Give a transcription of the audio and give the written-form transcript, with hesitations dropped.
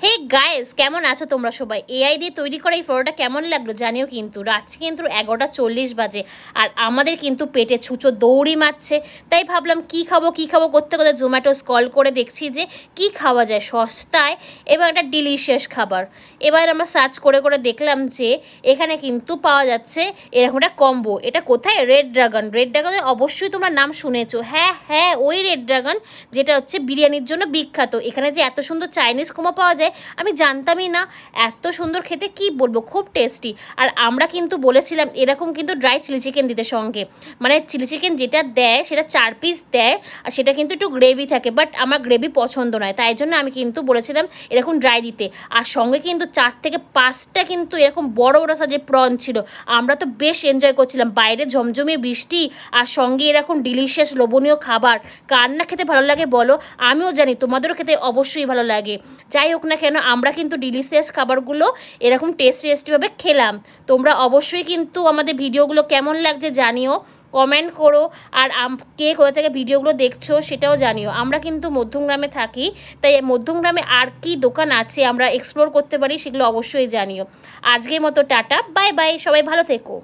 Hey guys, কেমন আছো তোমরা সবাই? এআই দিয়ে তৈরি করা এই পরোটা কেমন লাগলো জানিও। কিন্তু রাত্রি কিন্তু 11:40 বাজে আর আমাদের কিন্তু পেটে ছুঁচো দৌড়ি মারছে। তাই ভাবলাম কি খাবো করতে করতে জোম্যাটো স্ক্রল করে দেখছি যে কি খাওয়া যায় সস্তায় এবং একটা ডিলিশিয়াস খাবার। এবার আমরা সার্চ করে করে দেখলাম যে এখানে কিন্তু পাওয়া যাচ্ছে এরকম একটা কম্বো। এটা কোথায়? রেড ড্রাগন অবশ্যই তোমরা নাম শুনেছো। হ্যাঁ হ্যাঁ, ওই রেড ড্রাগন যেটা হচ্ছে বিরিয়ানির জন্য বিখ্যাত। এখানে যে এত সুন্দর চাইনিজ মোমো পাওয়া যায় আমি জানতামই না। এত সুন্দর খেতে, কি বলবো, খুব টেস্টি। আর আমরা কিন্তু বলেছিলাম এরকম কিন্তু ড্রাই চিলি চিকেন দিতে সঙ্গে, মানে চিলি চিকেন যেটা দেয় সেটা 4 পিস দেয় আর সেটা কিন্তু একটু গ্রেভি থাকে, বাট আমার গ্রেভি পছন্দ নয়, তাই জন্য আমি কিন্তু বলেছিলাম এরকম ড্রাই দিতে। আর সঙ্গে কিন্তু 4 থেকে 5টা কিন্তু এরকম বড় বড় সাইজের প্রন ছিল। আমরা তো বেশ এনজয় করছিলাম, বাইরে ঝমঝমিয়ে বৃষ্টি আর সঙ্গে এরকম ডিলিশিয়াস লোভনীয় খাবার। কার না খেতে ভালো লাগে বলো? আমিও জানি তোমাদেরও খেতে অবশ্যই ভালো লাগে। যাই হোক না কেন, আমরা কিন্তু ডিলিশিয়াস খাবারগুলো এরকম টেস্টিভাবে খেলাম। তোমরা অবশ্যই কিন্তু আমাদের ভিডিওগুলো কেমন লাগছে জানিও, কমেন্ট করো। আর কে কোথা থেকে ভিডিওগুলো দেখছো সেটাও জানিও। আমরা কিন্তু মধ্যমগ্রামে থাকি, তাই মধ্যমগ্রামে আর কি দোকান আছে আমরা এক্সপ্লোর করতে পারি সেগুলো অবশ্যই জানিও। আজকের মতো টাটা, বাই বাই, সবাই ভালো থেকো।